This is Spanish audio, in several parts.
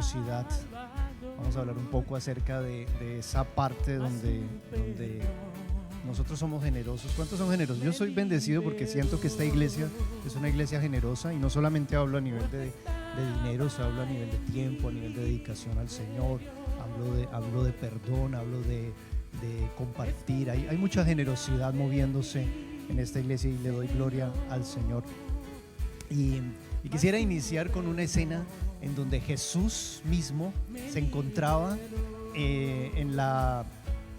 generosidad. Vamos a hablar un poco acerca de esa parte donde nosotros somos generosos. ¿Cuántos son generosos? Yo soy bendecido porque siento que esta iglesia es una iglesia generosa, y no solamente hablo a nivel de dinero, hablo a nivel de tiempo, a nivel de dedicación al Señor, hablo de perdón, hablo de compartir. Hay mucha generosidad moviéndose en esta iglesia y le doy gloria al Señor. Y quisiera iniciar con una escena en donde Jesús mismo se encontraba en la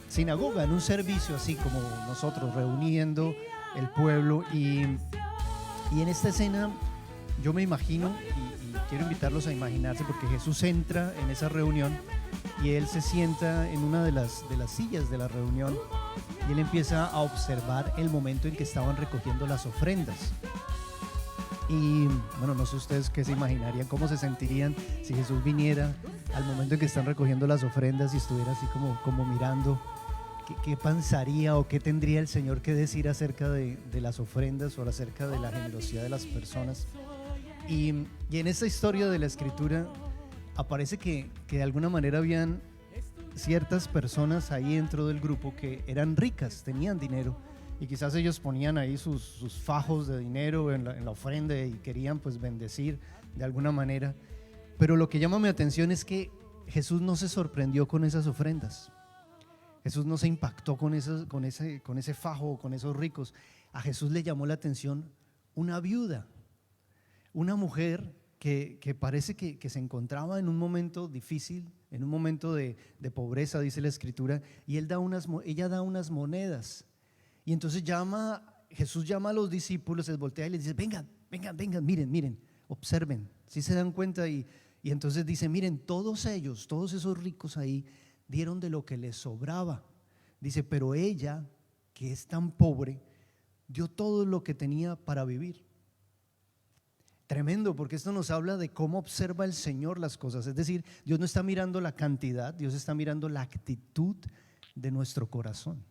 sinagoga, en un servicio así como nosotros, reuniendo el pueblo. Y en esta escena yo me imagino, y quiero invitarlos a imaginarse, porque Jesús entra en esa reunión y Él se sienta en una de las sillas de la reunión, y Él empieza a observar el momento en que estaban recogiendo las ofrendas. Y bueno, no sé ustedes qué se imaginarían, cómo se sentirían si Jesús viniera al momento en que están recogiendo las ofrendas y estuviera así como mirando. ¿Qué pensaría o qué tendría el Señor que decir acerca de las ofrendas o acerca de la generosidad de las personas? Y en esta historia de la Escritura aparece que de alguna manera habían ciertas personas ahí dentro del grupo que eran ricas, tenían dinero, y quizás ellos ponían ahí sus fajos de dinero en la ofrenda y querían pues bendecir de alguna manera. Pero lo que llama mi atención es que Jesús no se sorprendió con esas ofrendas. Jesús no se impactó con ese fajo, con esos ricos. A Jesús le llamó la atención una viuda, una mujer que parece que se encontraba en un momento difícil, en un momento de pobreza, dice la Escritura, y ella da unas monedas. Y entonces Jesús llama a los discípulos, les voltea y les dice: vengan, miren, observen, si se dan cuenta. Y entonces dice: miren, todos esos ricos ahí dieron de lo que les sobraba. Dice: pero ella, que es tan pobre, dio todo lo que tenía para vivir. Tremendo, porque esto nos habla de cómo observa el Señor las cosas. Es decir, Dios no está mirando la cantidad, Dios está mirando la actitud de nuestro corazón.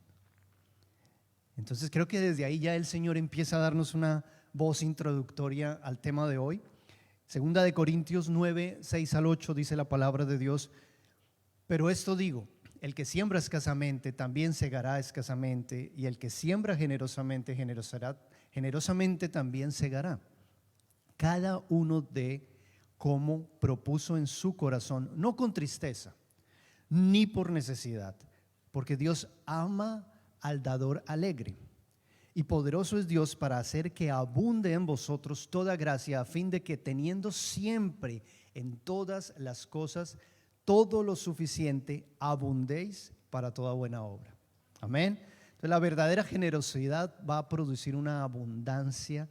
Entonces creo que desde ahí ya el Señor empieza a darnos una voz introductoria al tema de hoy. Segunda de Corintios 9, 6 al 8 dice la palabra de Dios: pero esto digo, el que siembra escasamente también segará escasamente, y el que siembra generosamente también segará. Cada uno dé como propuso en su corazón, no con tristeza ni por necesidad, porque Dios ama al dador alegre. Y poderoso es Dios para hacer que abunde en vosotros toda gracia, a fin de que, teniendo siempre en todas las cosas todo lo suficiente, abundéis para toda buena obra. Amén. Entonces, la verdadera generosidad va a producir una abundancia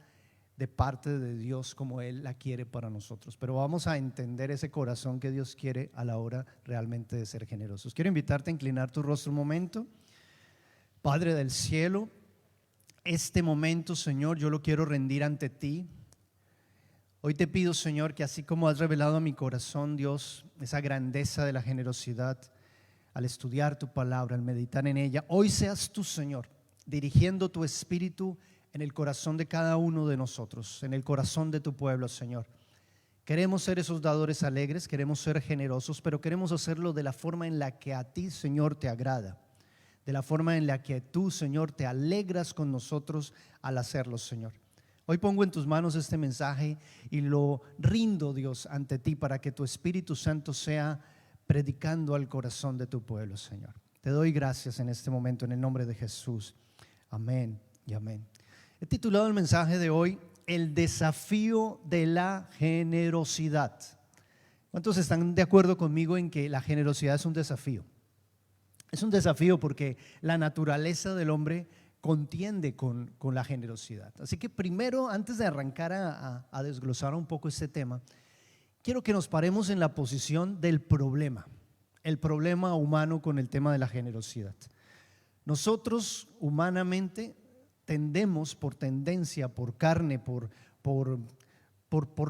de parte de Dios como Él la quiere para nosotros. Pero vamos a entender ese corazón que Dios quiere a la hora realmente de ser generosos. Quiero invitarte a inclinar tu rostro un momento. Padre del cielo, este momento, Señor, yo lo quiero rendir ante ti. Hoy te pido, Señor, que así como has revelado a mi corazón, Dios, esa grandeza de la generosidad, al estudiar tu palabra, al meditar en ella, hoy seas tú, Señor, dirigiendo tu espíritu en el corazón de cada uno de nosotros, en el corazón de tu pueblo, Señor. Queremos ser esos dadores alegres, queremos ser generosos, pero queremos hacerlo de la forma en la que a ti, Señor, te agrada, de la forma en la que tú, Señor, te alegras con nosotros al hacerlo, Señor. Hoy pongo en tus manos este mensaje y lo rindo, Dios, ante ti, para que tu Espíritu Santo sea predicando al corazón de tu pueblo, Señor. Te doy gracias en este momento, en el nombre de Jesús. Amén y amén. He titulado el mensaje de hoy: el desafío de la generosidad. ¿Cuántos están de acuerdo conmigo en que la generosidad es un desafío? Es un desafío porque la naturaleza del hombre contiende con la generosidad. Así que primero, antes de arrancar a desglosar un poco este tema, quiero que nos paremos en la posición del problema, el problema humano con el tema de la generosidad. Nosotros humanamente tendemos, por tendencia, por carne, por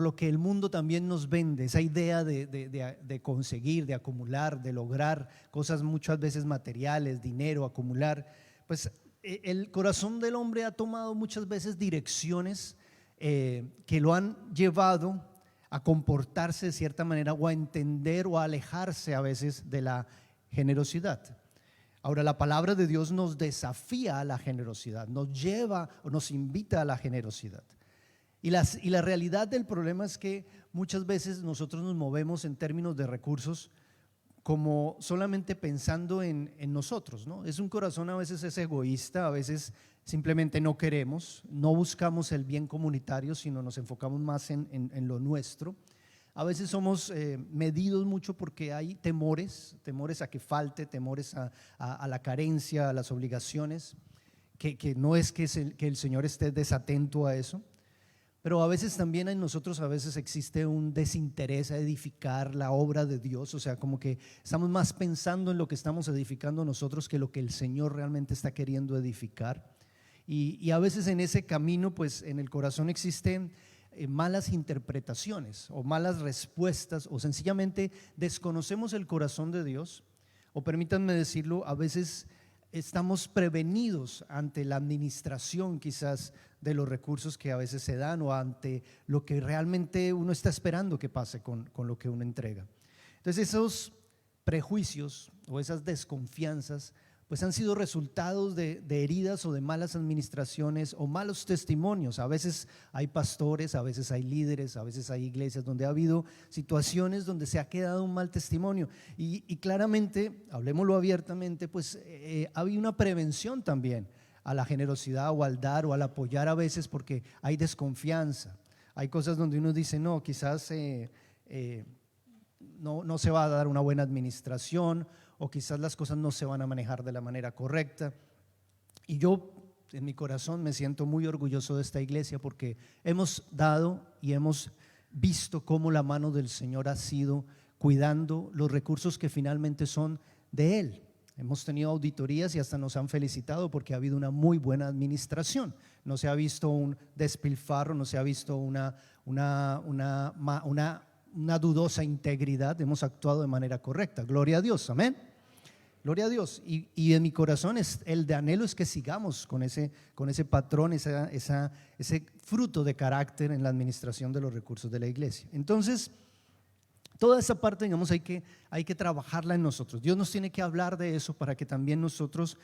lo que el mundo también nos vende, esa idea de conseguir, de acumular, de lograr cosas muchas veces materiales, dinero, acumular. Pues el corazón del hombre ha tomado muchas veces direcciones que lo han llevado a comportarse de cierta manera o a entender o a alejarse a veces de la generosidad. Ahora, la palabra de Dios nos desafía a la generosidad, nos lleva o nos invita a la generosidad. Y la realidad del problema es que muchas veces nosotros nos movemos en términos de recursos como solamente pensando en nosotros, ¿no? Es un corazón a veces es egoísta, a veces simplemente no queremos, no buscamos el bien comunitario, sino nos enfocamos más en lo nuestro. A veces somos medidos mucho porque hay temores a que falte, temores a la carencia, a las obligaciones, que no es que el Señor esté desatento a eso. Pero a veces también en nosotros a veces existe un desinterés a edificar la obra de Dios, o sea, como que estamos más pensando en lo que estamos edificando nosotros que lo que el Señor realmente está queriendo edificar. Y a veces en ese camino, pues en el corazón existen malas interpretaciones o malas respuestas, o sencillamente desconocemos el corazón de Dios, o permítanme decirlo, a veces estamos prevenidos ante la administración quizás de los recursos que a veces se dan o ante lo que realmente uno está esperando que pase con lo que uno entrega. Entonces esos prejuicios o esas desconfianzas pues han sido resultados de heridas o de malas administraciones o malos testimonios. A veces hay pastores, a veces hay líderes, a veces hay iglesias donde ha habido situaciones donde se ha quedado un mal testimonio y claramente, hablemoslo abiertamente, pues ha habido una prevención también a la generosidad o al dar o al apoyar a veces porque hay desconfianza. Hay cosas donde uno dice no, quizás no se va a dar una buena administración o quizás las cosas no se van a manejar de la manera correcta. Y yo en mi corazón me siento muy orgulloso de esta iglesia porque hemos dado y hemos visto cómo la mano del Señor ha sido cuidando los recursos que finalmente son de Él. Hemos tenido auditorías y hasta nos han felicitado porque ha habido una muy buena administración. No se ha visto un despilfarro, no se ha visto una dudosa integridad. Hemos actuado de manera correcta. Gloria a Dios, amén. Gloria a Dios. Y en mi corazón el de anhelo es que sigamos con ese patrón, ese fruto de carácter en la administración de los recursos de la iglesia. Entonces, toda esa parte, digamos, hay que trabajarla en nosotros. Dios nos tiene que hablar de eso para que también nosotros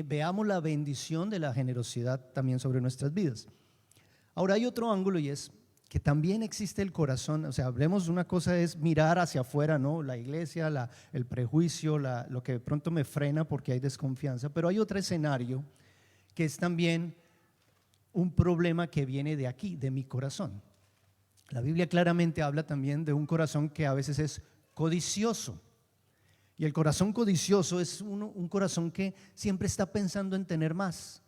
veamos la bendición de la generosidad también sobre nuestras vidas. Ahora hay otro ángulo y es que también existe el corazón. O sea, hablemos, una cosa es mirar hacia afuera, ¿no? La iglesia, el prejuicio, lo que de pronto me frena porque hay desconfianza, pero hay otro escenario que es también un problema que viene de aquí, de mi corazón. La Biblia claramente habla también de un corazón que a veces es codicioso. Y el corazón codicioso es un corazón que siempre está pensando en tener más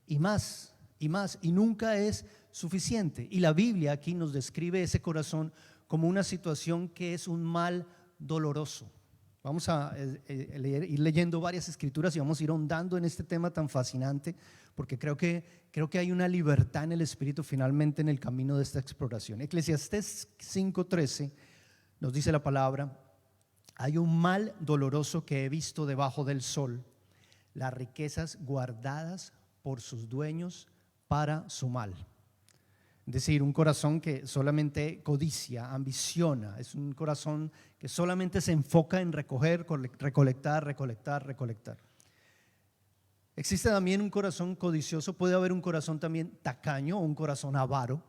y más y más y nunca es suficiente. Y la Biblia aquí nos describe ese corazón como una situación que es un mal doloroso. Vamos a ir leyendo varias escrituras y vamos a ir ahondando en este tema tan fascinante porque creo que hay una libertad en el espíritu finalmente en el camino de esta exploración. Eclesiastés 5:13 nos dice la palabra: hay un mal doloroso que he visto debajo del sol, las riquezas guardadas por sus dueños para su mal. Es decir, un corazón que solamente codicia, ambiciona, es un corazón que solamente se enfoca en recoger, recolectar. Existe también un corazón codicioso, puede haber un corazón también tacaño o un corazón avaro,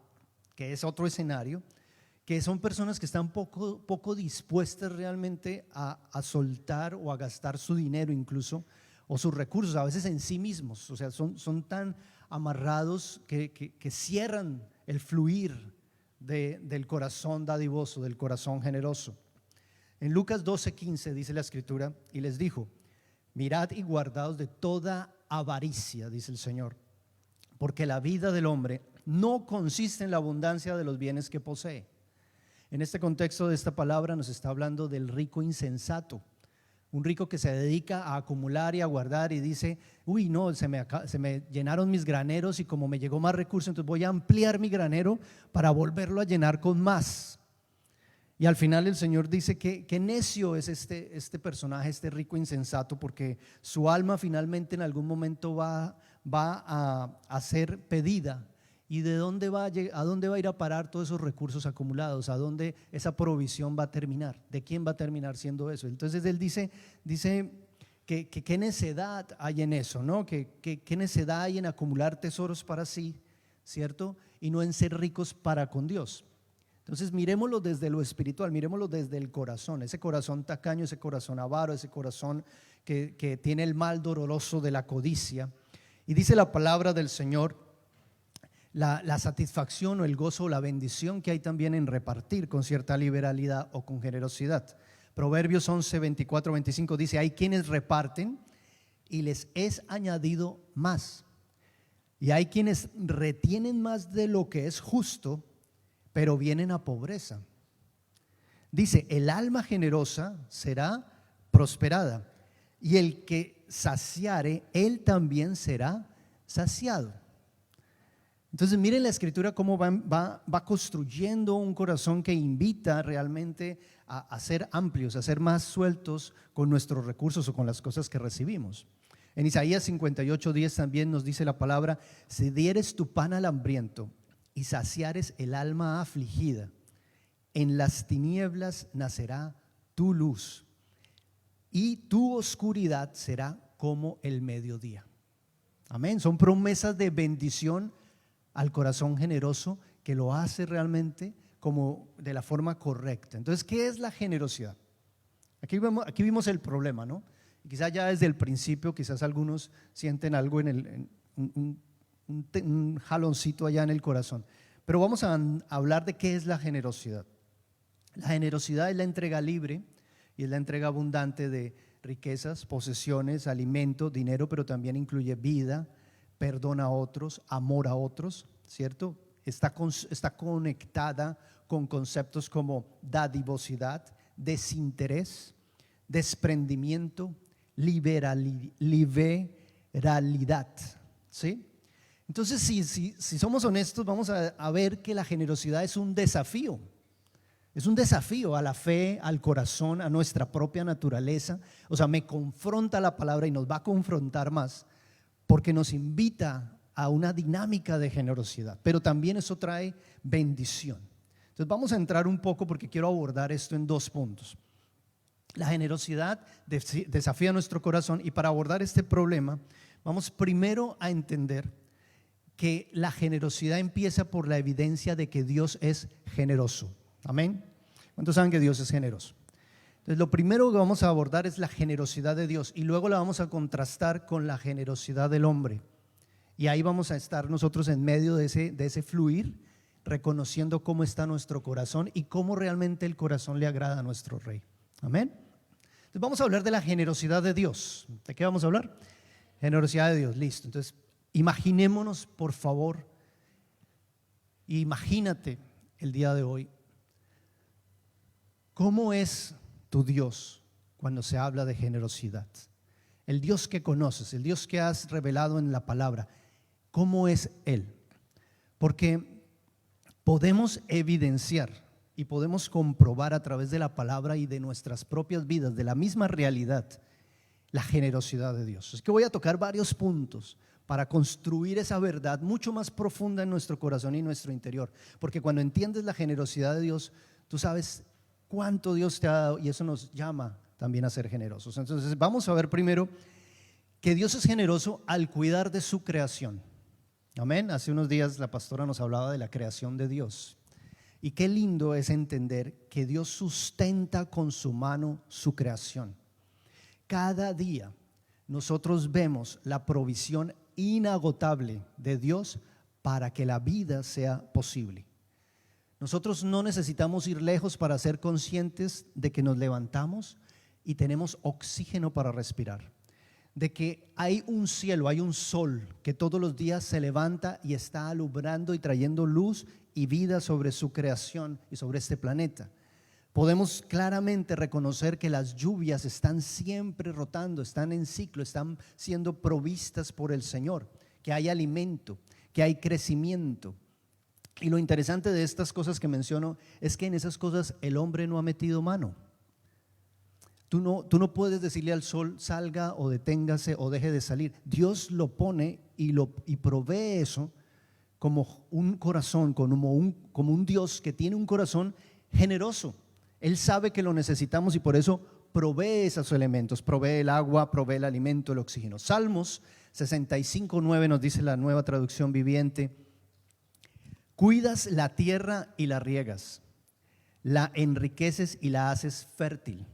que es otro escenario, que son personas que están poco dispuestas realmente a soltar o a gastar su dinero incluso, o sus recursos, a veces en sí mismos. O sea, son tan amarrados que cierran el fluir del corazón dadivoso, del corazón generoso. En Lucas 12:15 dice la escritura: y les dijo, mirad y guardaos de toda avaricia, dice el Señor, porque la vida del hombre no consiste en la abundancia de los bienes que posee. En este contexto de esta palabra nos está hablando del rico insensato, un rico que se dedica a acumular y a guardar y dice: uy, no, se me llenaron mis graneros y como me llegó más recursos, entonces voy a ampliar mi granero para volverlo a llenar con más. Y al final el Señor dice que necio es este personaje, este rico insensato, porque su alma finalmente en algún momento va a ser pedida ¿Y de dónde a dónde va a ir a parar todos esos recursos acumulados? ¿A dónde esa provisión va a terminar? ¿De quién va a terminar siendo eso? Entonces él dice que qué necedad hay en eso, ¿no? Que necedad hay en acumular tesoros para sí, ¿cierto? Y no en ser ricos para con Dios. Entonces miremoslo desde lo espiritual, miremoslo desde el corazón, ese corazón tacaño, ese corazón avaro, ese corazón que tiene el mal doloroso de la codicia. Y dice la palabra del Señor, la satisfacción o el gozo o la bendición que hay también en repartir con cierta liberalidad o con generosidad. Proverbios 11, 24, 25 dice: hay quienes reparten y les es añadido más, y hay quienes retienen más de lo que es justo, pero vienen a pobreza. Dice: el alma generosa será prosperada, y el que saciare, él también será saciado. Entonces miren la escritura cómo va construyendo un corazón que invita realmente a ser amplios, a ser más sueltos con nuestros recursos o con las cosas que recibimos. En Isaías 58:10 también nos dice la palabra: si dieres tu pan al hambriento y saciares el alma afligida, en las tinieblas nacerá tu luz y tu oscuridad será como el mediodía. Amén. Son promesas de bendición al corazón generoso que lo hace realmente como de la forma correcta. Entonces, ¿qué es la generosidad? Aquí vimos el problema, ¿no? Y quizás ya desde el principio, quizás algunos sienten algo un jaloncito allá en el corazón. Pero vamos a hablar de qué es la generosidad. La generosidad es la entrega libre y es la entrega abundante de riquezas, posesiones, alimento, dinero, pero también incluye vida, perdón a otros, amor a otros, ¿cierto? Está conectada con conceptos como dadivosidad, desinterés, desprendimiento, liberalidad, ¿sí? Entonces, si somos honestos, vamos a ver que la generosidad es un desafío. Es un desafío a la fe, al corazón, a nuestra propia naturaleza. O sea, me confronta la palabra y nos va a confrontar más, porque nos invita a una dinámica de generosidad, pero también eso trae bendición. Entonces vamos a entrar un poco porque quiero abordar esto en dos puntos. La generosidad desafía nuestro corazón, y para abordar este problema vamos primero a entender que la generosidad empieza por la evidencia de que Dios es generoso. Amén. ¿Cuántos saben que Dios es generoso? Entonces lo primero que vamos a abordar es la generosidad de Dios, y luego la vamos a contrastar con la generosidad del hombre, y ahí vamos a estar nosotros en medio de ese fluir, reconociendo cómo está nuestro corazón y cómo realmente el corazón le agrada a nuestro Rey. Amén. Entonces vamos a hablar de la generosidad de Dios. ¿De qué vamos a hablar? Generosidad de Dios, listo. Entonces imaginémonos, por favor, imagínate el día de hoy, ¿cómo es tu Dios cuando se habla de generosidad? El Dios que conoces, el Dios que has revelado en la palabra, ¿cómo es Él? Porque podemos evidenciar y podemos comprobar a través de la palabra y de nuestras propias vidas, de la misma realidad, la generosidad de Dios. Es que voy a tocar varios puntos para construir esa verdad mucho más profunda en nuestro corazón y nuestro interior, porque cuando entiendes la generosidad de Dios, tú sabes cuánto Dios te ha dado, y eso nos llama también a ser generosos. Entonces vamos a ver primero que Dios es generoso al cuidar de su creación. Amén. Hace unos días la pastora nos hablaba de la creación de Dios, y qué lindo es entender que Dios sustenta con su mano su creación. Cada día nosotros vemos la provisión inagotable de Dios para que la vida sea posible. Nosotros no necesitamos ir lejos para ser conscientes de que nos levantamos y tenemos oxígeno para respirar, de que hay un cielo, hay un sol que todos los días se levanta y está alumbrando y trayendo luz y vida sobre su creación y sobre este planeta. Podemos claramente reconocer que las lluvias están siempre rotando, están en ciclo, están siendo provistas por el Señor, que hay alimento, que hay crecimiento. Y lo interesante de estas cosas que menciono es que en esas cosas el hombre no ha metido mano. Tú no puedes decirle al sol salga o deténgase o deje de salir. Dios lo pone y provee eso como un corazón, como un Dios que tiene un corazón generoso. Él sabe que lo necesitamos y por eso provee esos elementos, provee el agua, provee el alimento, el oxígeno. Salmos 65:9 nos dice la Nueva Traducción Viviente: cuidas la tierra y la riegas, la enriqueces y la haces fértil.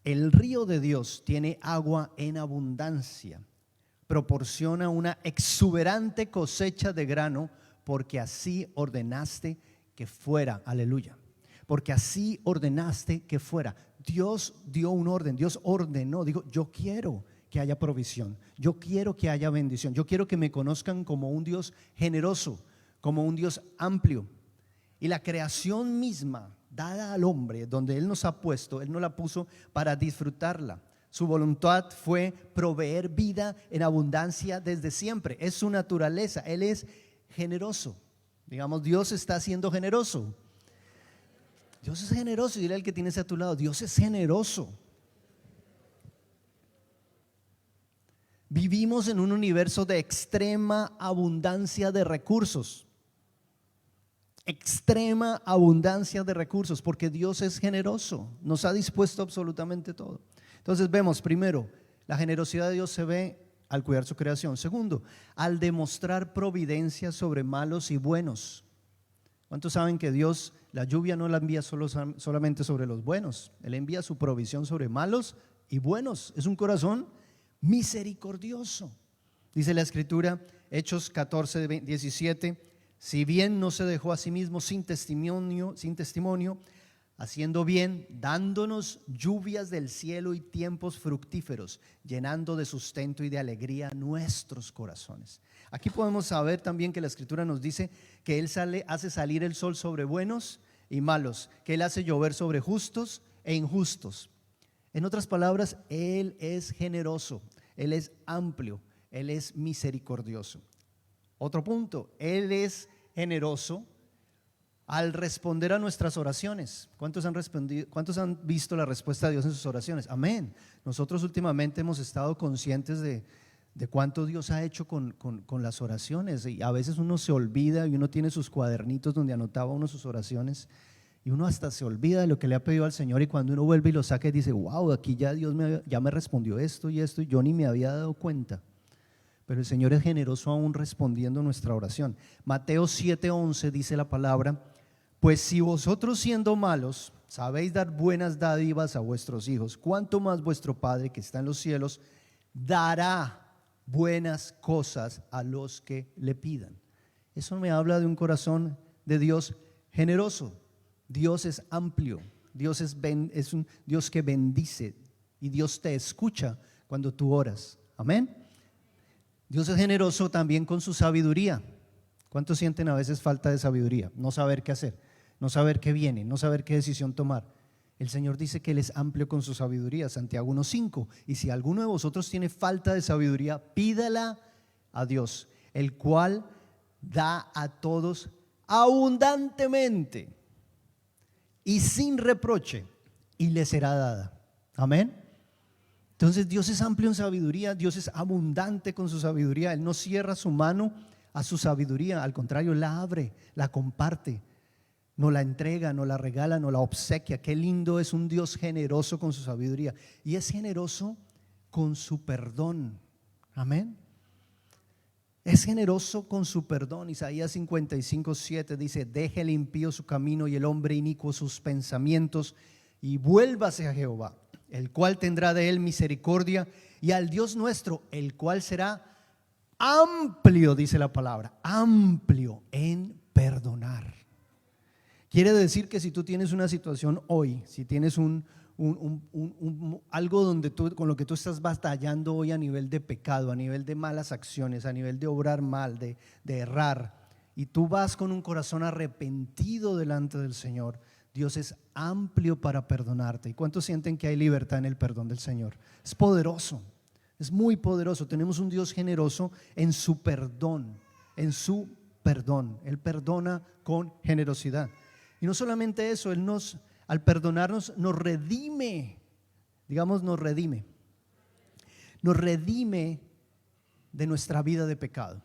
El río de Dios tiene agua en abundancia, proporciona una exuberante cosecha de grano, porque así ordenaste que fuera. Aleluya. Porque así ordenaste que fuera. Dios dio un orden, Dios ordenó, dijo: yo quiero que haya provisión, yo quiero que haya bendición, yo quiero que me conozcan como un Dios generoso, como un Dios amplio. Y la creación misma dada al hombre, donde Él nos ha puesto, Él no la puso para disfrutarla. Su voluntad fue proveer vida en abundancia desde siempre. Es su naturaleza. Él es generoso. Digamos, Dios está siendo generoso. Dios es generoso. Dile al que tienes a tu lado: Dios es generoso. Vivimos en un universo de extrema abundancia de recursos. Extrema abundancia de recursos, porque Dios es generoso. Nos ha dispuesto absolutamente todo. Entonces vemos, primero, la generosidad de Dios se ve al cuidar su creación. Segundo, al demostrar providencia sobre malos y buenos. ¿Cuántos saben que Dios la lluvia no la envía solamente sobre los buenos? Él envía su provisión sobre malos y buenos. Es un corazón misericordioso. Dice la Escritura, Hechos 14:17: si bien no se dejó a sí mismo sin testimonio, haciendo bien, dándonos lluvias del cielo y tiempos fructíferos, llenando de sustento y de alegría nuestros corazones. Aquí podemos saber también que la Escritura nos dice que Él hace salir el sol sobre buenos y malos, que Él hace llover sobre justos e injustos. En otras palabras, Él es generoso, Él es amplio, Él es misericordioso. Otro punto, Él es generoso al responder a nuestras oraciones. ¿Cuántos han respondido? ¿Cuántos han visto la respuesta de Dios en sus oraciones? Amén. Nosotros últimamente hemos estado conscientes de cuánto Dios ha hecho con las oraciones, y a veces uno se olvida y uno tiene sus cuadernitos donde anotaba uno sus oraciones y uno hasta se olvida de lo que le ha pedido al Señor, y cuando uno vuelve y lo saca y dice: wow, aquí ya Dios ya me respondió esto y esto y yo ni me había dado cuenta. Pero el Señor es generoso aún respondiendo nuestra oración. Mateo 7:11 dice la palabra: pues si vosotros, siendo malos, sabéis dar buenas dádivas a vuestros hijos, ¿cuánto más vuestro Padre que está en los cielos dará buenas cosas a los que le pidan? Eso me habla de un corazón de Dios generoso. Dios es amplio, Dios es un Dios que bendice, y Dios te escucha cuando tú oras. Amén. Dios es generoso también con su sabiduría. ¿Cuántos sienten a veces falta de sabiduría? No saber qué hacer, no saber qué viene, no saber qué decisión tomar. El Señor dice que Él es amplio con su sabiduría, Santiago 1:5. Y si alguno de vosotros tiene falta de sabiduría, pídala a Dios, el cual da a todos abundantemente y sin reproche, y le será dada. Amén. Entonces Dios es amplio en sabiduría, Dios es abundante con su sabiduría. Él no cierra su mano a su sabiduría, al contrario, la abre, la comparte, nos la entrega, nos la regala, nos la obsequia. Qué lindo es un Dios generoso con su sabiduría, y es generoso con su perdón. Amén. Es generoso con su perdón. Isaías 55:7 dice: deje el impío su camino y el hombre inicuo sus pensamientos, y vuélvase a Jehová, el cual tendrá de él misericordia, y al Dios nuestro, el cual será amplio, dice la palabra, amplio en perdonar. Quiere decir que si tú tienes una situación hoy, si tienes algo con lo que tú estás batallando hoy a nivel de pecado, a nivel de malas acciones, a nivel de obrar mal, de errar, y tú vas con un corazón arrepentido delante del Señor, Dios es amplio para perdonarte. ¿Y cuántos sienten que hay libertad en el perdón del Señor? Es poderoso, es muy poderoso. Tenemos un Dios generoso en su perdón, en su perdón. Él perdona con generosidad. Y no solamente eso, Él al perdonarnos nos redime. Digamos, nos redime de nuestra vida de pecado.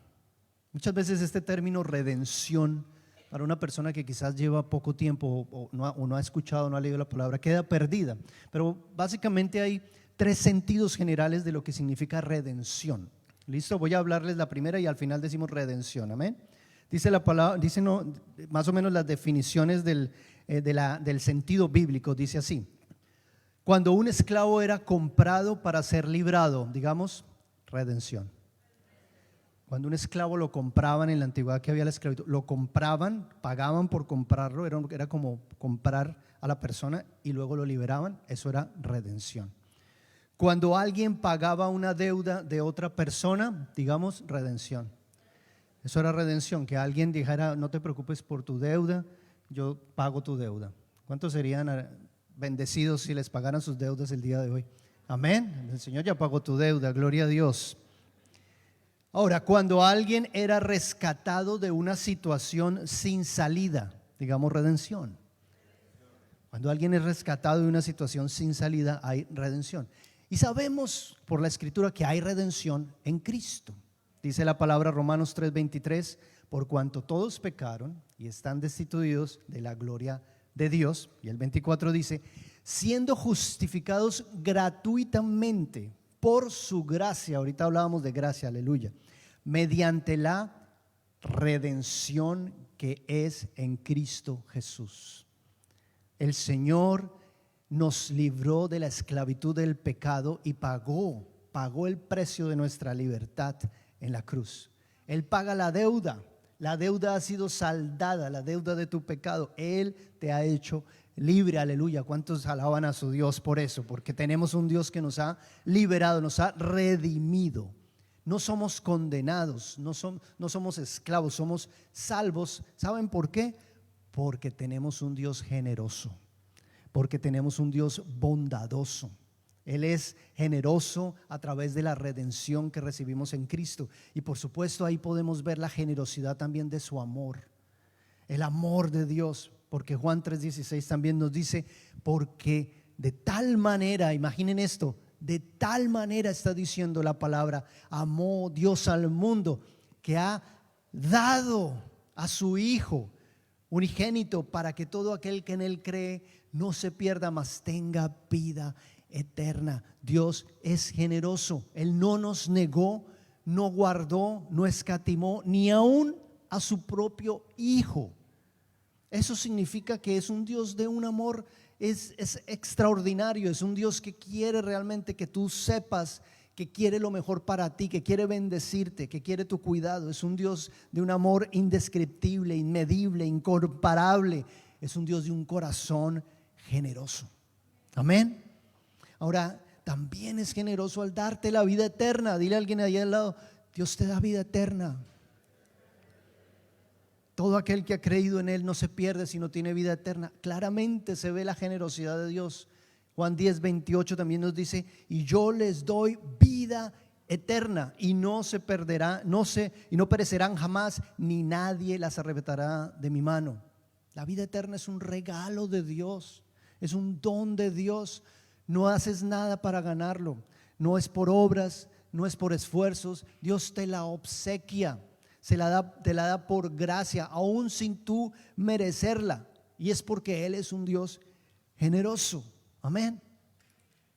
Muchas veces este término redención, para una persona que quizás lleva poco tiempo o no ha escuchado, no ha leído la palabra, queda perdida. Pero básicamente hay tres sentidos generales de lo que significa redención. ¿Listo? Voy a hablarles la primera y al final decimos redención. Amén. Dice la palabra, dice más o menos las definiciones del sentido bíblico. Dice así: cuando un esclavo era comprado para ser librado, digamos, redención. Cuando un esclavo lo compraban en la antigüedad, que había la esclavitud, lo compraban, pagaban por comprarlo, era como comprar a la persona y luego lo liberaban. Eso era redención. Cuando alguien pagaba una deuda de otra persona, digamos, redención. Eso era redención, que alguien dijera: no te preocupes por tu deuda, yo pago tu deuda. ¿Cuántos serían bendecidos si les pagaran sus deudas el día de hoy? Amén. El Señor ya pagó tu deuda, gloria a Dios. Ahora, cuando alguien era rescatado de una situación sin salida, digamos redención. Cuando alguien es rescatado de una situación sin salida, hay redención. Y sabemos por la Escritura que hay redención en Cristo. Dice la palabra Romanos 3:23: por cuanto todos pecaron y están destituidos de la gloria de Dios. Y el 24 dice: siendo justificados gratuitamente por su gracia. Ahorita hablábamos de gracia, aleluya. Mediante la redención que es en Cristo Jesús. El Señor nos libró de la esclavitud del pecado y pagó el precio de nuestra libertad en la cruz. Él paga la deuda ha sido saldada, la deuda de tu pecado. Él te ha hecho libre, aleluya. ¿Cuántos alaban a su Dios por eso? Porque tenemos un Dios que nos ha liberado, nos ha redimido. No somos condenados, no somos esclavos, somos salvos. ¿Saben por qué? Porque tenemos un Dios generoso, porque tenemos un Dios bondadoso. Él es generoso a través de la redención que recibimos en Cristo. Y por supuesto ahí podemos ver la generosidad también de su amor, el amor de Dios. Porque Juan 3:16 también nos dice: porque de tal manera, imaginen esto, de tal manera está diciendo la palabra, amó Dios al mundo, que ha dado a su Hijo unigénito, para que todo aquel que en Él cree no se pierda, mas tenga vida eterna. Dios es generoso. Él no nos negó, no guardó, no escatimó ni aún a su propio Hijo. Eso significa que es un Dios de un amor es extraordinario. Es un Dios que quiere realmente que tú sepas que quiere lo mejor para ti, que quiere bendecirte, que quiere tu cuidado. Es un Dios de un amor indescriptible, inmedible, incomparable. Es un Dios de un corazón generoso. Amén. Ahora, también es generoso al darte la vida eterna. Dile a alguien ahí al lado: Dios te da vida eterna. Todo aquel que ha creído en Él no se pierde, sino tiene vida eterna. Claramente se ve la generosidad de Dios. Juan 10:28 también nos dice: y yo les doy vida eterna, y no se perderá, y no perecerán jamás, ni nadie las arrebatará de mi mano. La vida eterna es un regalo de Dios, es un don de Dios. No haces nada para ganarlo, no es por obras, no es por esfuerzos. Dios te la obsequia, te la da por gracia, aún sin tú merecerla. Y es porque Él es un Dios generoso. Amén.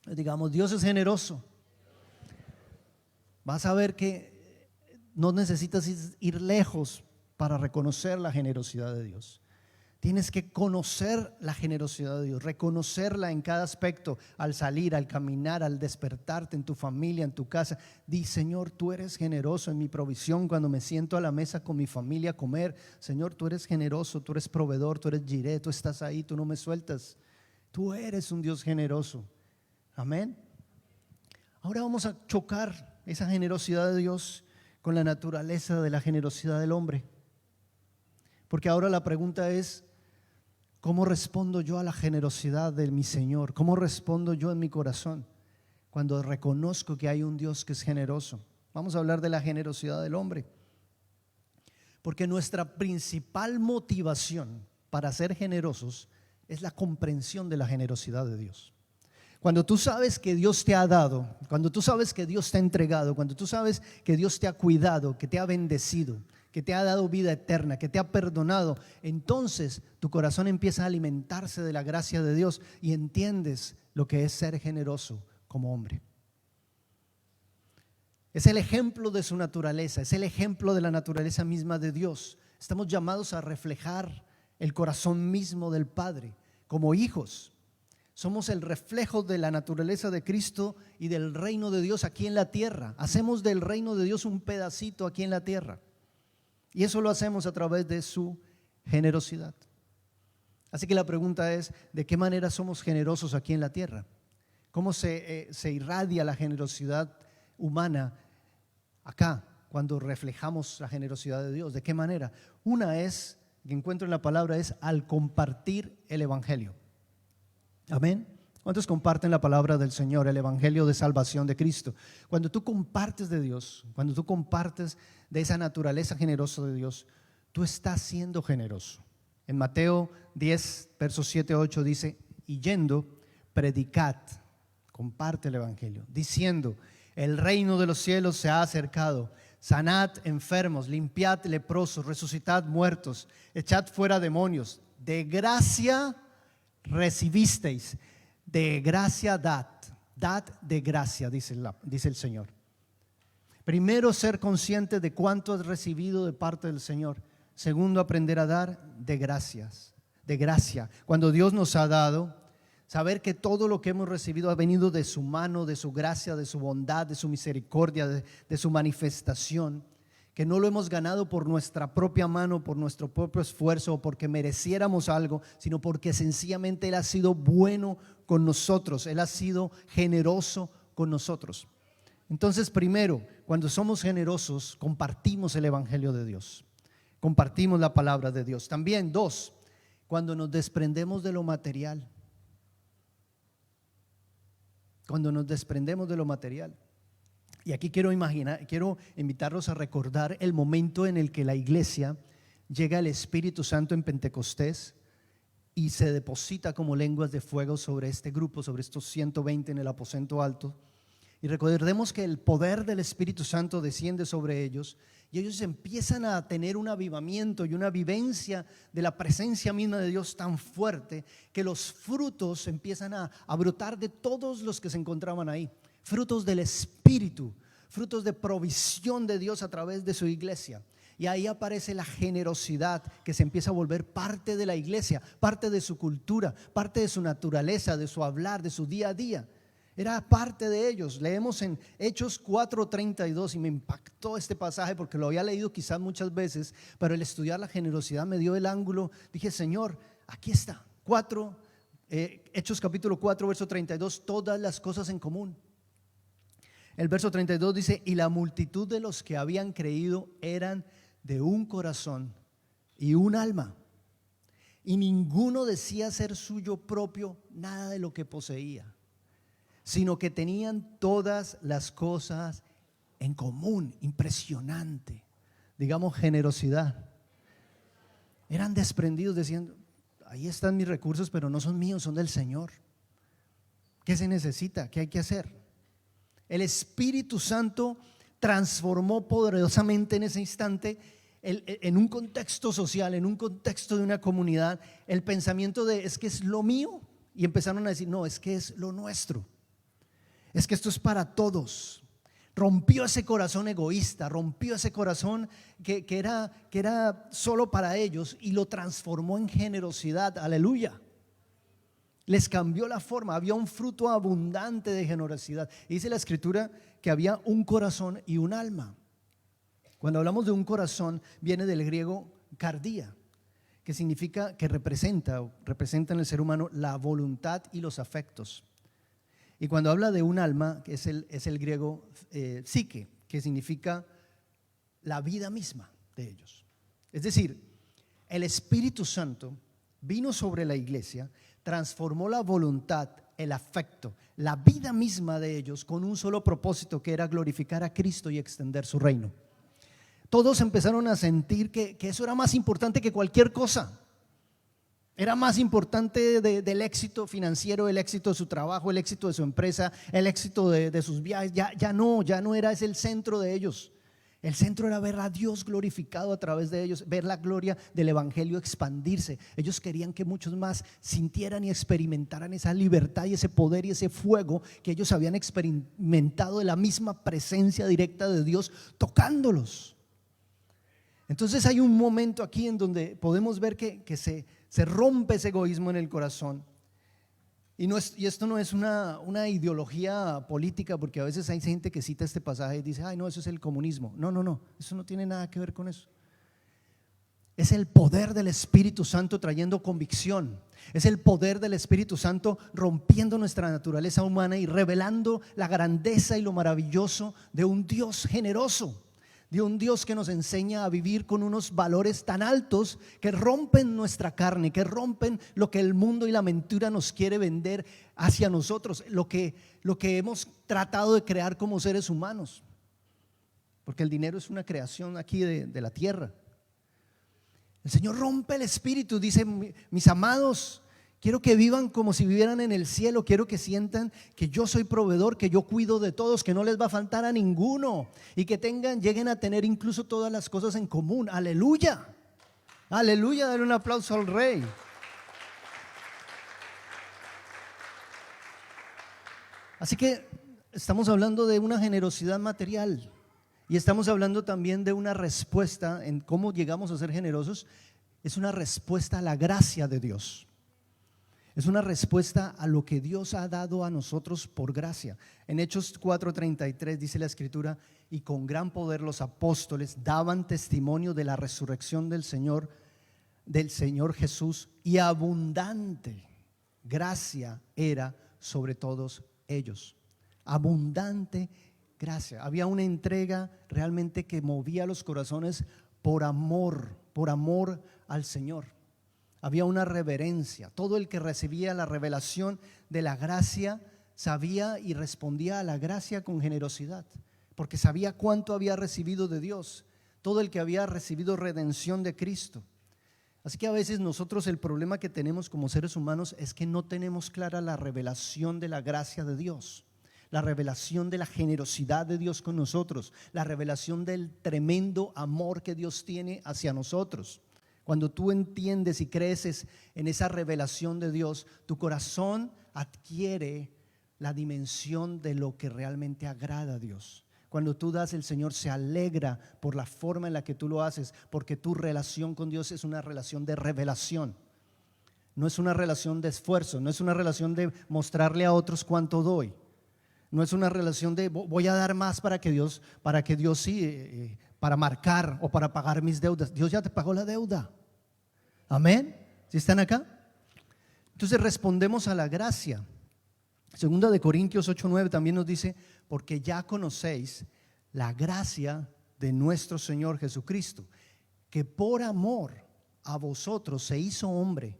Digamos, Dios es generoso. Vas a ver que no necesitas ir lejos para reconocer la generosidad de Dios. Tienes que conocer la generosidad de Dios, reconocerla en cada aspecto, al salir, al caminar, al despertarte, en tu familia, en tu casa. Di: Señor, tú eres generoso en mi provisión cuando me siento a la mesa con mi familia a comer. Señor, tú eres generoso, tú eres proveedor, tú eres Jireh, tú estás ahí, tú no me sueltas. Tú eres un Dios generoso. Amén. Ahora vamos a chocar esa generosidad de Dios con la naturaleza de la generosidad del hombre. Porque ahora la pregunta es: ¿cómo respondo yo a la generosidad de mi Señor? ¿Cómo respondo yo en mi corazón cuando reconozco que hay un Dios que es generoso? Vamos a hablar de la generosidad del hombre. Porque nuestra principal motivación para ser generosos es la comprensión de la generosidad de Dios. Cuando tú sabes que Dios te ha dado, cuando tú sabes que Dios te ha entregado, cuando tú sabes que Dios te ha cuidado, que te ha bendecido, que te ha dado vida eterna, que te ha perdonado, entonces tu corazón empieza a alimentarse de la gracia de Dios y entiendes lo que es ser generoso como hombre. Es el ejemplo de su naturaleza, es el ejemplo de la naturaleza misma de Dios. Estamos llamados a reflejar el corazón mismo del Padre como hijos. Somos el reflejo de la naturaleza de Cristo y del reino de Dios aquí en la tierra. Hacemos del reino de Dios un pedacito aquí en la tierra. Y eso lo hacemos a través de su generosidad. Así que la pregunta es, ¿de qué manera somos generosos aquí en la tierra? ¿Cómo se irradia la generosidad humana acá cuando reflejamos la generosidad de Dios? ¿De qué manera? Una es, que encuentro en la palabra, es al compartir el evangelio. Amén. ¿Cuántos comparten la palabra del Señor, el evangelio de salvación de Cristo? Cuando tú compartes de Dios, cuando tú compartes de esa naturaleza generosa de Dios, tú estás siendo generoso. En Mateo 10, versos 7 a 8 dice: y yendo, predicad, comparte el evangelio, diciendo: el reino de los cielos se ha acercado. Sanad enfermos, limpiad leprosos, resucitad muertos, echad fuera demonios. De gracia recibisteis, de gracia dad. Dad de gracia, dice el Señor. Primero, ser consciente de cuánto has recibido de parte del Señor. Segundo, aprender a dar de gracias, de gracia. Cuando Dios nos ha dado, saber que todo lo que hemos recibido ha venido de su mano, de su gracia, de su bondad, de su misericordia, de su manifestación, que no lo hemos ganado por nuestra propia mano, por nuestro propio esfuerzo o porque mereciéramos algo, sino porque sencillamente Él ha sido bueno con nosotros, Él ha sido generoso con nosotros. Entonces, primero, cuando somos generosos, compartimos el evangelio de Dios, compartimos la palabra de Dios. También, dos, cuando nos desprendemos de lo material. Cuando nos desprendemos de lo material. Y aquí quiero invitarlos a recordar el momento en el que la iglesia llega el Espíritu Santo en Pentecostés y se deposita como lenguas de fuego sobre este grupo, sobre estos 120 en el aposento alto. Y recordemos que el poder del Espíritu Santo desciende sobre ellos y ellos empiezan a tener un avivamiento y una vivencia de la presencia misma de Dios tan fuerte que los frutos empiezan a brotar de todos los que se encontraban ahí. Frutos del Espíritu, frutos de provisión de Dios a través de su iglesia. Y ahí aparece la generosidad que se empieza a volver parte de la iglesia, parte de su cultura, parte de su naturaleza, de su hablar, de su día a día. Era parte de ellos. Leemos en Hechos 4:32 y me impactó este pasaje porque lo había leído quizás muchas veces, pero el estudiar la generosidad me dio el ángulo. Dije: Señor, aquí está, Hechos capítulo 4, verso 32, todas las cosas en común. El verso 32 dice: y la multitud de los que habían creído eran de un corazón y un alma, y ninguno decía ser suyo propio nada de lo que poseía, sino que tenían todas las cosas en común. Impresionante, digamos, generosidad. Eran desprendidos, diciendo: ahí están mis recursos, pero no son míos, son del Señor. ¿Qué se necesita? ¿Qué hay que hacer? El Espíritu Santo transformó poderosamente en ese instante, en un contexto social, en un contexto de una comunidad, el pensamiento de: es que es lo mío. Y empezaron a decir: no, es que es lo nuestro, es que esto es para todos. Rompió ese corazón egoísta, rompió ese corazón que era solo para ellos y lo transformó en generosidad. Aleluya. Les cambió la forma, había un fruto abundante de generosidad. Y dice la Escritura que había un corazón y un alma. Cuando hablamos de un corazón, viene del griego cardia, que significa, que representa en el ser humano la voluntad y los afectos. Y cuando habla de un alma, que es el griego psique, que significa la vida misma de ellos. Es decir, el Espíritu Santo vino sobre la iglesia, transformó la voluntad, el afecto, la vida misma de ellos con un solo propósito, que era glorificar a Cristo y extender su reino. Todos empezaron a sentir que eso era más importante que cualquier cosa. Era más importante del éxito financiero, el éxito de su trabajo, el éxito de su empresa, el éxito de sus viajes. Ya no era ese el centro de ellos. El centro era ver a Dios glorificado a través de ellos, ver la gloria del evangelio expandirse. Ellos querían que muchos más sintieran y experimentaran esa libertad y ese poder y ese fuego que ellos habían experimentado de la misma presencia directa de Dios tocándolos. Entonces hay un momento aquí en donde podemos ver que se rompe ese egoísmo en el corazón. Y esto no es una ideología política, porque a veces hay gente que cita este pasaje y dice, ay no, eso es el comunismo. No, eso no tiene nada que ver con eso. Es el poder del Espíritu Santo trayendo convicción. Es el poder del Espíritu Santo rompiendo nuestra naturaleza humana y revelando la grandeza y lo maravilloso de un Dios generoso, de un Dios que nos enseña a vivir con unos valores tan altos que rompen nuestra carne, que rompen lo que el mundo y la mentira nos quiere vender hacia nosotros, lo que hemos tratado de crear como seres humanos, porque el dinero es una creación aquí de la tierra. El Señor rompe el espíritu, dice, mis amados, quiero que vivan como si vivieran en el cielo. Quiero que sientan que yo soy proveedor, que yo cuido de todos, que no les va a faltar a ninguno y que lleguen a tener incluso todas las cosas en común. Aleluya, aleluya, dale un aplauso al Rey. Así que estamos hablando de una generosidad material y estamos hablando también de una respuesta en cómo llegamos a ser generosos. Es una respuesta a la gracia de Dios. Es una respuesta a lo que Dios ha dado a nosotros por gracia. En Hechos 4:33 dice la Escritura, y con gran poder los apóstoles daban testimonio de la resurrección del Señor Jesús, y abundante gracia era sobre todos ellos. Abundante gracia. Había una entrega realmente que movía los corazones por amor al Señor. Había una reverencia. Todo el que recibía la revelación de la gracia sabía y respondía a la gracia con generosidad, porque sabía cuánto había recibido de Dios. Todo el que había recibido redención de Cristo. Así que a veces nosotros el problema que tenemos como seres humanos es que no tenemos clara la revelación de la gracia de Dios, la revelación de la generosidad de Dios con nosotros, la revelación del tremendo amor que Dios tiene hacia nosotros. Cuando tú entiendes y creces en esa revelación de Dios, tu corazón adquiere la dimensión de lo que realmente agrada a Dios. Cuando tú das, el Señor se alegra por la forma en la que tú lo haces, porque tu relación con Dios es una relación de revelación. No es una relación de esfuerzo, no es una relación de mostrarle a otros cuánto doy. No es una relación de voy a dar más para que Dios sí, para marcar o para pagar mis deudas. Dios ya te pagó la deuda. Amén. ¿Sí están acá? Entonces respondemos a la gracia. Segunda de Corintios 8:9 también nos dice, porque ya conocéis la gracia de nuestro Señor Jesucristo, que por amor a vosotros se hizo hombre,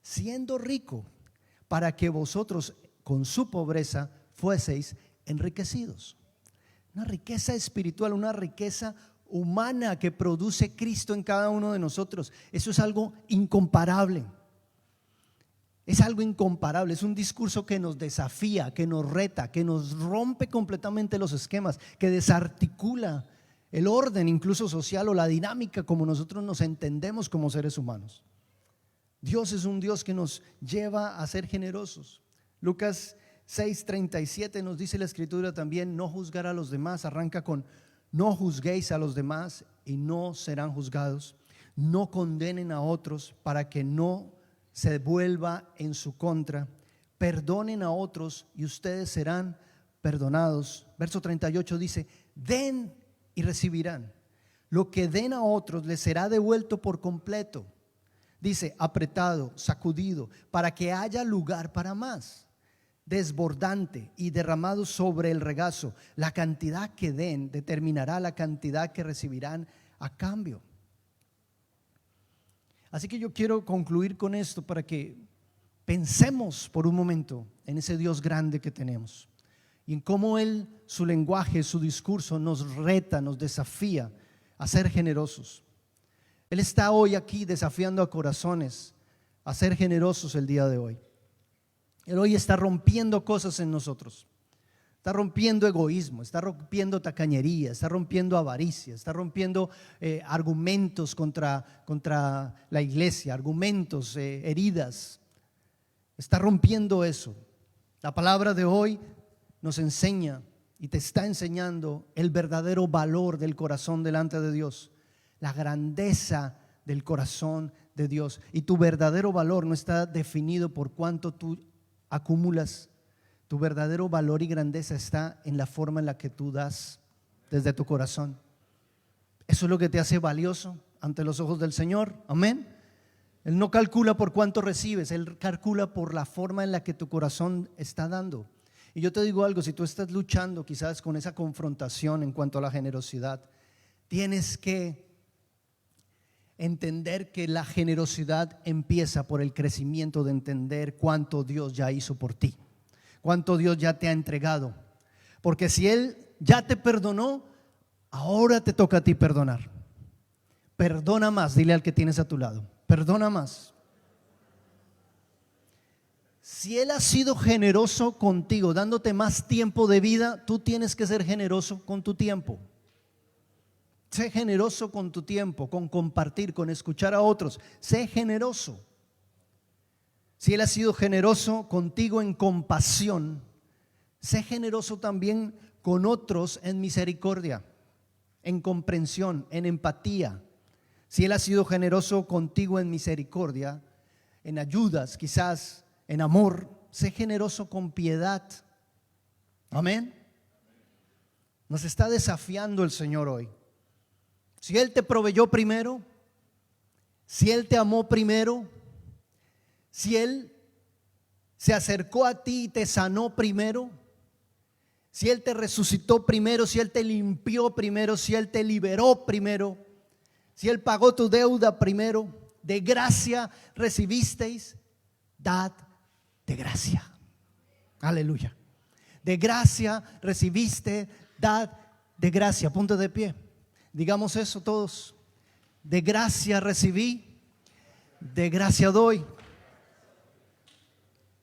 siendo rico, para que vosotros con su pobreza fueseis enriquecidos. Una riqueza espiritual, una riqueza humana que produce Cristo en cada uno de nosotros. Eso es algo incomparable. Es algo incomparable, es un discurso que nos desafía, que nos reta, que nos rompe completamente los esquemas, que desarticula el orden incluso social o la dinámica como nosotros nos entendemos como seres humanos. Dios es un Dios que nos lleva a ser generosos. Lucas 6:37 nos dice la Escritura también, no juzgar a los demás, arranca con no juzguéis a los demás y no serán juzgados, no condenen a otros para que no se vuelva en su contra, perdonen a otros y ustedes serán perdonados. Verso 38 dice, den y recibirán, lo que den a otros les será devuelto por completo. Dice, apretado, sacudido, para que haya lugar para más, desbordante y derramado sobre el regazo. La cantidad que den determinará la cantidad que recibirán a cambio. Así que yo quiero concluir con esto para que pensemos por un momento en ese Dios grande que tenemos y en cómo Él, su lenguaje, su discurso nos reta, nos desafía a ser generosos. Él está hoy aquí desafiando a corazones a ser generosos el día de hoy. Él hoy está rompiendo cosas en nosotros. Está rompiendo egoísmo, está rompiendo tacañería, está rompiendo avaricia, está rompiendo argumentos contra la iglesia, argumentos, heridas. Está rompiendo eso. La palabra de hoy nos enseña y te está enseñando el verdadero valor del corazón delante de Dios, la grandeza del corazón de Dios. Y tu verdadero valor no está definido por cuánto tú acumulas. Tu verdadero valor y grandeza está en la forma en la que tú das desde tu corazón. Eso es lo que te hace valioso ante los ojos del Señor. Amén. Él no calcula por cuánto recibes, Él calcula por la forma en la que tu corazón está dando. Y yo te digo algo, si tú estás luchando quizás con esa confrontación en cuanto a la generosidad, tienes que entender que la generosidad empieza por el crecimiento de entender cuánto Dios ya hizo por ti, cuánto Dios ya te ha entregado. Porque si Él ya te perdonó, ahora te toca a ti perdonar. Perdona más, dile al que tienes a tu lado, perdona más. Si Él ha sido generoso contigo, dándote más tiempo de vida, tú tienes que ser generoso con tu tiempo. Sé generoso con tu tiempo, con compartir, con escuchar a otros. Sé generoso. Si Él ha sido generoso contigo en compasión, sé generoso también con otros en misericordia, en comprensión, en empatía. Si Él ha sido generoso contigo en misericordia, en ayudas, quizás en amor, sé generoso con piedad. Amén. Nos está desafiando el Señor hoy. Si Él te proveyó primero, si Él te amó primero, si Él se acercó a ti y te sanó primero, si Él te resucitó primero, si Él te limpió primero, si Él te liberó primero, si Él pagó tu deuda primero, de gracia recibisteis, dad de gracia. Aleluya. De gracia recibiste, dad de gracia. Ponte de pie. Digamos eso todos. De gracia recibí, de gracia doy.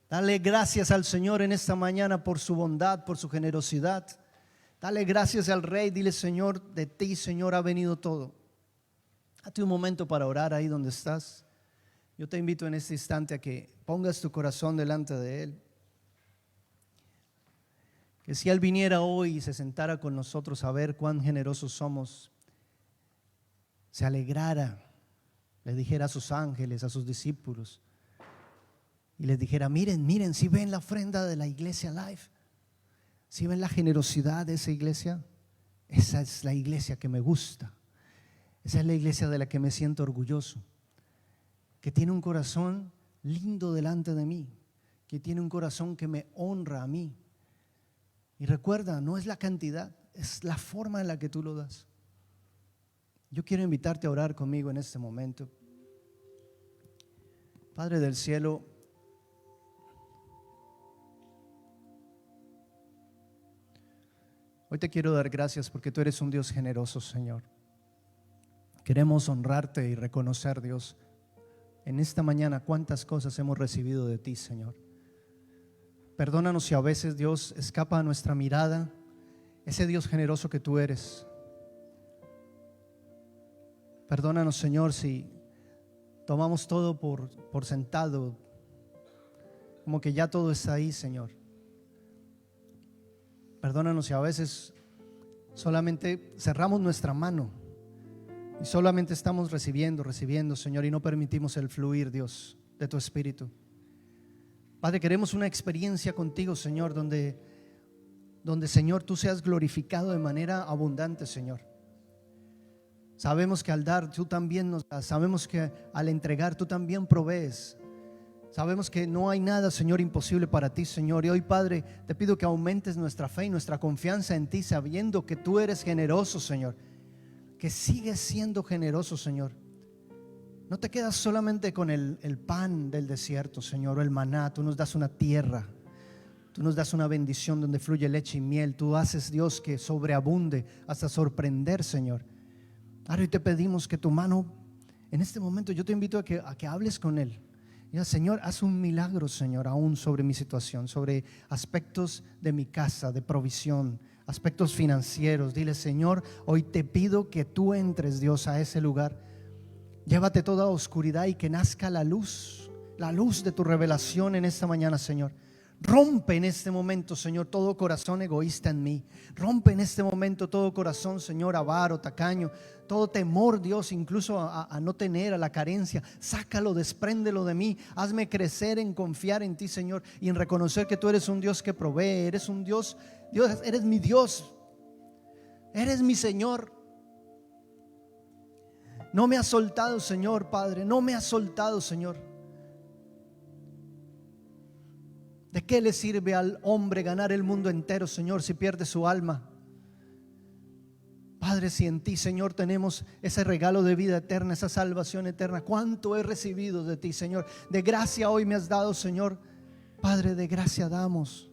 Dale gracias al Señor en esta mañana por su bondad, por su generosidad. Dale gracias al Rey. Dile: Señor, de ti, Señor, ha venido todo. Date un momento para orar ahí donde estás. Yo te invito en este instante a que pongas tu corazón delante de Él. Que si Él viniera hoy y se sentara con nosotros a ver cuán generosos somos, se alegrara, le dijera a sus ángeles, a sus discípulos, y les dijera: miren, si ven la ofrenda de la iglesia Life, si ven la generosidad de esa iglesia, esa es la iglesia que me gusta, esa es la iglesia de la que me siento orgulloso, que tiene un corazón lindo delante de mí, que tiene un corazón que me honra a mí. Y recuerda, no es la cantidad, es la forma en la que tú lo das. Yo quiero invitarte a orar conmigo en este momento. Padre del cielo, hoy te quiero dar gracias porque tú eres un Dios generoso, Señor. Queremos honrarte y reconocer, Dios, en esta mañana cuántas cosas hemos recibido de ti, Señor. Perdónanos si a veces, Dios, escapa a nuestra mirada ese Dios generoso que tú eres. Perdónanos, Señor, si tomamos todo por sentado, como que ya todo está ahí, Señor. Perdónanos si a veces solamente cerramos nuestra mano y solamente estamos recibiendo, Señor, y no permitimos el fluir, Dios, de tu Espíritu. Padre, queremos una experiencia contigo, Señor, donde Señor, tú seas glorificado de manera abundante, Señor. Sabemos que al dar tú también nos das, sabemos que al entregar tú también provees. Sabemos que no hay nada, Señor, imposible para ti, Señor. Y hoy, Padre, te pido que aumentes nuestra fe y nuestra confianza en ti, sabiendo que tú eres generoso, Señor, que sigues siendo generoso, Señor. No te quedas solamente con el pan del desierto, Señor, o el maná. Tú nos das una tierra, tú nos das una bendición donde fluye leche y miel. Tú haces, Dios, que sobreabunde hasta sorprender, Señor. Ahora hoy te pedimos que tu mano, en este momento yo te invito a que hables con Él, Ya, Señor, haz un milagro, Señor, aún sobre mi situación, sobre aspectos de mi casa, de provisión, aspectos financieros. Dile, Señor, hoy te pido que tú entres, Dios, a ese lugar. Llévate toda oscuridad y que nazca la luz de tu revelación en esta mañana, Señor. Rompe en este momento, Señor, todo corazón egoísta en mí. Rompe en este momento todo corazón, Señor, avaro, tacaño, todo temor, Dios, incluso a no tener, a la carencia. Sácalo, despréndelo de mí. Hazme crecer en confiar en ti, Señor, y en reconocer que tú eres un Dios que provee. Eres un Dios, eres mi Dios. Eres mi Señor. No me has soltado, Señor, Padre. No me has soltado, Señor. ¿De qué le sirve al hombre ganar el mundo entero, Señor, si pierde su alma? Padre, si en ti, Señor, tenemos ese regalo de vida eterna, esa salvación eterna, ¿cuánto he recibido de ti, Señor? De gracia hoy me has dado, Señor. Padre, de gracia damos.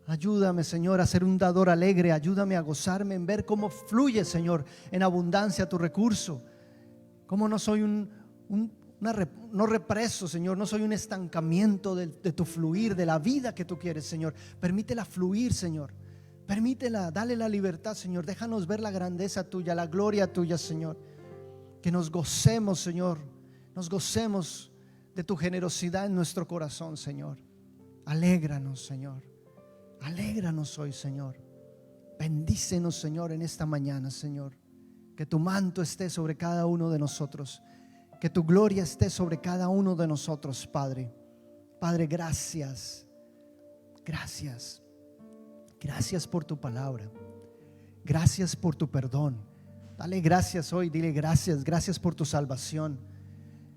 Ayúdame, Señor, a ser un dador alegre. Ayúdame a gozarme en ver cómo fluye, Señor, en abundancia tu recurso. Cómo no soy no represo, Señor, no soy un estancamiento de tu fluir, de la vida que tú quieres, Señor. Permítela fluir, Señor. Permítela, dale la libertad, Señor. Déjanos ver la grandeza tuya, la gloria tuya, Señor. Que nos gocemos, Señor. Nos gocemos de tu generosidad en nuestro corazón, Señor. Alégranos, Señor. Alégranos hoy, Señor. Bendícenos, Señor, en esta mañana, Señor. Que tu manto esté sobre cada uno de nosotros. Que tu gloria esté sobre cada uno de nosotros, Padre. Padre, gracias. Gracias. Gracias por tu palabra. Gracias por tu perdón. Dale gracias hoy. Dile gracias. Gracias por tu salvación.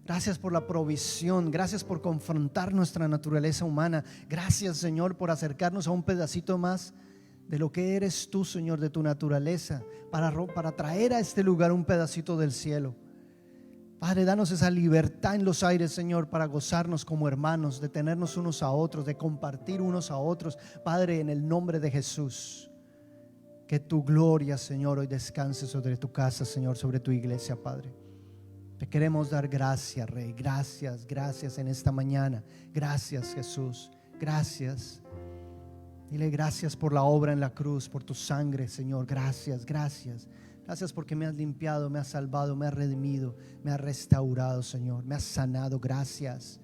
Gracias por la provisión. Gracias por confrontar nuestra naturaleza humana. Gracias, Señor, por acercarnos a un pedacito más de lo que eres tú, Señor, de tu naturaleza, para traer a este lugar un pedacito del cielo. Padre, danos esa libertad en los aires, Señor, para gozarnos como hermanos, de tenernos unos a otros, de compartir unos a otros. Padre, en el nombre de Jesús, que tu gloria, Señor, hoy descanse sobre tu casa, Señor, sobre tu iglesia, Padre. Te queremos dar gracias, Rey. Gracias, gracias en esta mañana. Gracias, Jesús. Gracias. Dile gracias por la obra en la cruz, por tu sangre, Señor. Gracias, gracias. Gracias porque me has limpiado, me has salvado, me has redimido, me has restaurado, Señor. Me has sanado. Gracias.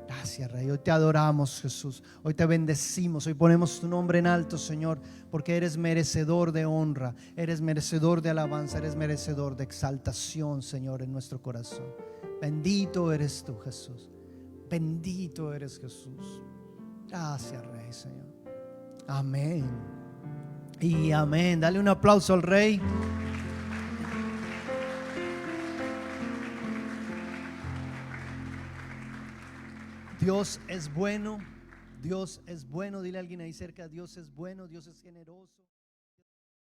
Gracias, Rey. Hoy te adoramos, Jesús. Hoy te bendecimos. Hoy ponemos tu nombre en alto, Señor, porque eres merecedor de honra, eres merecedor de alabanza, eres merecedor de exaltación, Señor, en nuestro corazón. Bendito eres tú, Jesús. Bendito eres, Jesús. Gracias, Rey, Señor. Amén. Y amén. Dale un aplauso al Rey. Dios es bueno. Dios es bueno. Dile a alguien ahí cerca: Dios es bueno, Dios es generoso.